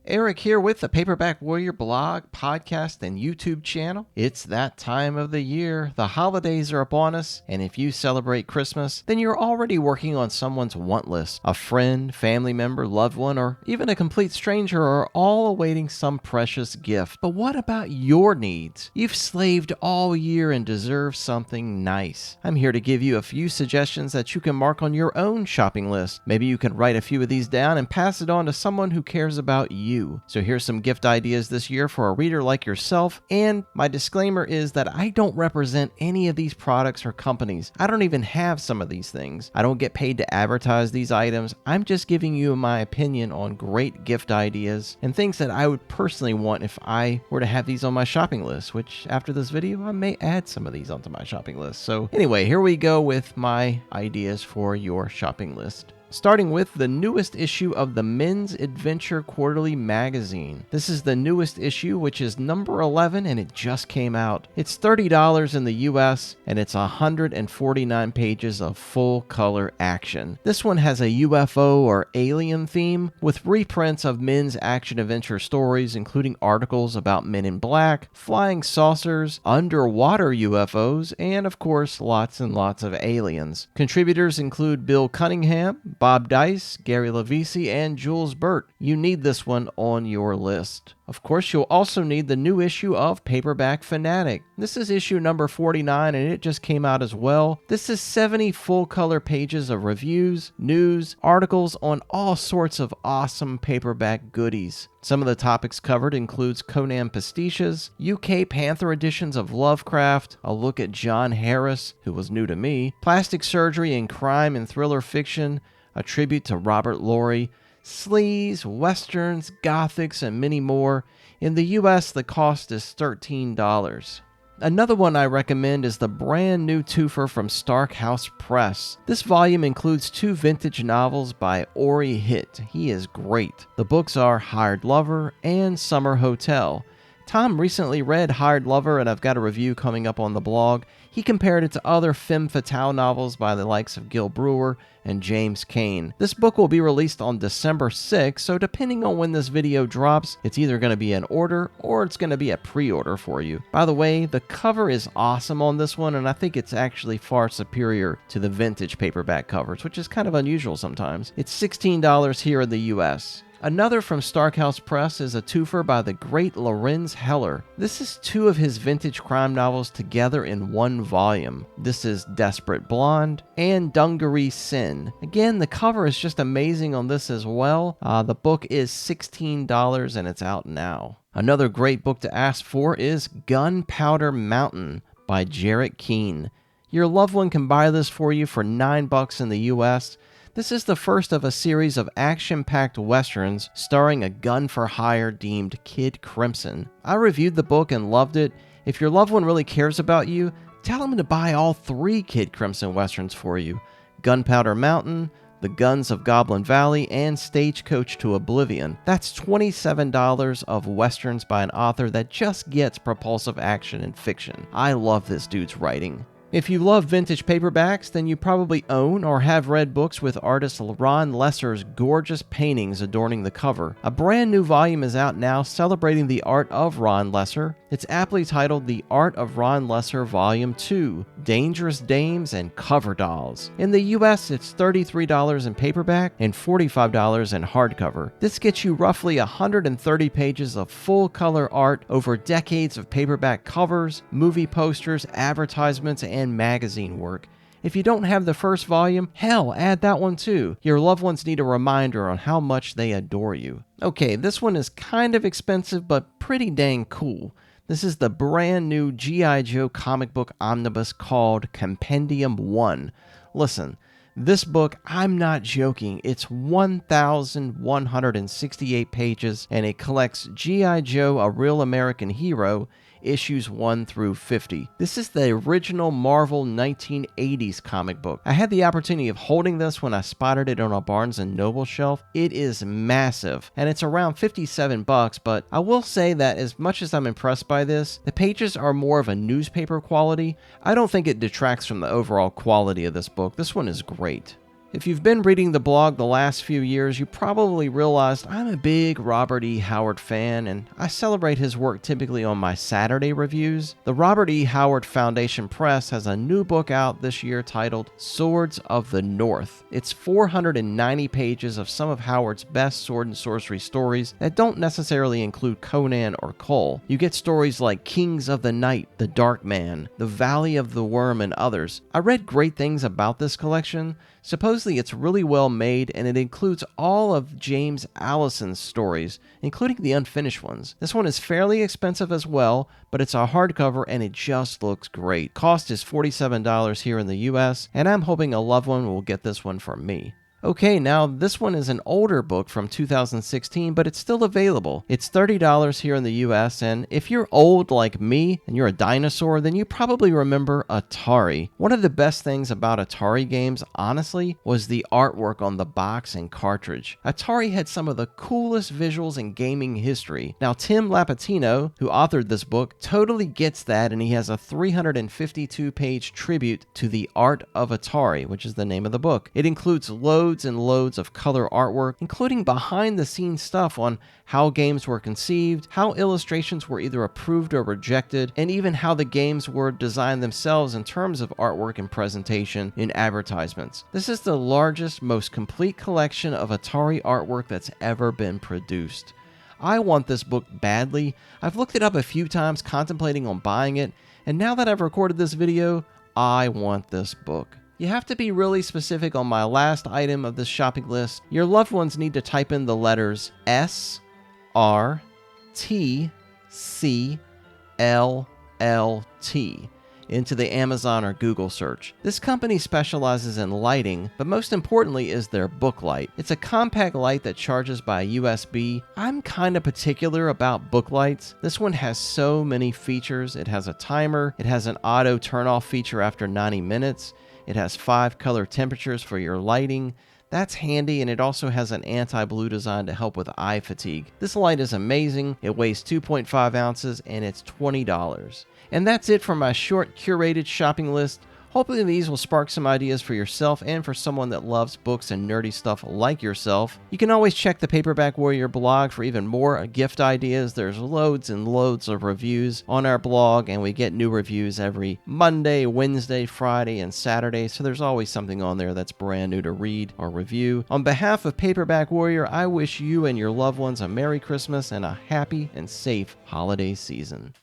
Eric here with the Paperback Warrior blog, podcast, and YouTube channel. It's that time of the year. The holidays are upon us, and if you celebrate Christmas, then you're already working on someone's want list. A friend, family member, loved one, or even a complete stranger are all awaiting some precious gift. But what about your needs? You've slaved all year and deserve something nice. I'm here to give you a few suggestions that you can mark on your own shopping list. Maybe you can write a few of these down and pass it on to someone who cares about you. So here's some gift ideas this year for a reader like yourself, and my disclaimer is that I don't represent any of these products or companies. I don't even have some of these things. I don't get paid to advertise these items. I'm just giving you my opinion on great gift ideas and things that I would personally want if I were to have these on my shopping list, which after this video, I may add some of these onto my shopping list. So anyway, here we go with my ideas for your shopping list. Starting with the newest issue of the Men's Adventure Quarterly Magazine. This is the newest issue, which is number 11, and it just came out. It's $30 in the US, and it's 149 pages of full-color action. This one has a UFO or alien theme, with reprints of men's action-adventure stories, including articles about Men in Black, flying saucers, underwater UFOs, and, of course, lots and lots of aliens. Contributors include Bill Cunningham, Bob Dice, Gary Lavisi, and Jules Burt. You need this one on your list. Of course, you'll also need the new issue of Paperback Fanatic. This is issue number 49, and it just came out as well. This is 70 full-color pages of reviews, news, articles on all sorts of awesome paperback goodies. Some of the topics covered includes Conan pastiches, UK Panther editions of Lovecraft, a look at John Harris, who was new to me, plastic surgery in crime and thriller fiction, a tribute to Robert Laurie, sleaze, westerns, gothics, and many more. In the US, the cost is $13. Another one I recommend is the brand new twofer from Stark House Press. This volume includes 2 vintage novels by Ori Hitt. He is great. The books are Hired Lover and Summer Hotel. Tom recently read Hired Lover, and I've got a review coming up on the blog. He compared it to other femme fatale novels by the likes of Gil Brewer and James Cain. This book will be released on December 6th, so depending on when this video drops, it's either going to be an order or it's going to be a pre-order for you. By the way, the cover is awesome on this one, and I think it's actually far superior to the vintage paperback covers, which is kind of unusual sometimes. It's $16 here in the US. Another from Stark House Press is a twofer by the great Lorenz Heller. This is 2 of his vintage crime novels together in one volume. This is Desperate Blonde and Dungaree Sin. Again, the cover is just amazing on this as well. The book is $16 and it's out now. Another great book to ask for is Gunpowder Mountain by Jarrett Keene. Your loved one can buy this for you for $9 in the US. This is the first of a series of action-packed westerns starring a gun-for-hire deemed Kid Crimson. I reviewed the book and loved it. If your loved one really cares about you, tell them to buy all 3 Kid Crimson westerns for you: Gunpowder Mountain, The Guns of Goblin Valley, and Stagecoach to Oblivion. That's $27 of westerns by an author that just gets propulsive action and fiction. I love this dude's writing. If you love vintage paperbacks, then you probably own or have read books with artist Ron Lesser's gorgeous paintings adorning the cover. A brand new volume is out now celebrating the art of Ron Lesser. It's aptly titled The Art of Ron Lesser Volume 2, Dangerous Dames and Cover Dolls. In the US, it's $33 in paperback and $45 in hardcover. This gets you roughly 130 pages of full-color art over decades of paperback covers, movie posters, advertisements, and magazine work. If you don't have the first volume, hell, add that one too. Your loved ones need a reminder on how much they adore you. Okay, this one is kind of expensive, but pretty dang cool. This is the brand new G.I. Joe comic book omnibus called Compendium 1. Listen, this book, I'm not joking, it's 1,168 pages, and it collects G.I. Joe, A Real American Hero, issues 1 through 50. This is the original Marvel 1980s comic book. I had the opportunity of holding this when I spotted it on a Barnes & Noble shelf. It is massive, and it's around $57, but I will say that as much as I'm impressed by this, the pages are more of a newspaper quality. I don't think it detracts from the overall quality of this book. This one is great. If you've been reading the blog the last few years, you probably realized I'm a big Robert E. Howard fan, and I celebrate his work typically on my Saturday reviews. The Robert E. Howard Foundation Press has a new book out this year titled Swords of the North. It's 490 pages of some of Howard's best sword and sorcery stories that don't necessarily include Conan or Cole. You get stories like Kings of the Night, The Dark Man, The Valley of the Worm, and others. I read great things about this collection. Supposedly it's really well made, and it includes all of James Allison's stories, including the unfinished ones. This one is fairly expensive as well, but it's a hardcover and it just looks great. Cost is $47 here in the US, and I'm hoping a loved one will get this one for me. Okay, now this one is an older book from 2016, but it's still available. It's $30 here in the US, and if you're old like me and you're a dinosaur, then you probably remember Atari. One of the best things about Atari games, honestly, was the artwork on the box and cartridge. Atari had some of the coolest visuals in gaming history. Now, Tim Lapatino, who authored this book, totally gets that, and he has a 352-page tribute to the art of Atari, which is the name of the book. It includes loads and loads of color artwork, including behind-the-scenes stuff on how games were conceived, how illustrations were either approved or rejected, and even how the games were designed themselves in terms of artwork and presentation in advertisements. This is the largest, most complete collection of Atari artwork that's ever been produced. I want this book badly. I've looked it up a few times contemplating on buying it, and now that I've recorded this video, I want this book. You have to be really specific on my last item of this shopping list. Your loved ones need to type in the letters S, R, T, C, L, L, T into the Amazon or Google search. This company specializes in lighting, but most importantly is their book light. It's a compact light that charges by USB. I'm kind of particular about book lights. This one has so many features. It has a timer. It has an auto turn-off feature after 90 minutes. It has 5 color temperatures for your lighting. That's handy, and it also has an anti-blue design to help with eye fatigue. This light is amazing. It weighs 2.5 ounces, and it's $20. And that's it for my short, curated shopping list. Hopefully these will spark some ideas for yourself and for someone that loves books and nerdy stuff like yourself. You can always check the Paperback Warrior blog for even more gift ideas. There's loads and loads of reviews on our blog, and we get new reviews every Monday, Wednesday, Friday, and Saturday, so there's always something on there that's brand new to read or review. On behalf of Paperback Warrior, I wish you and your loved ones a Merry Christmas and a happy and safe holiday season.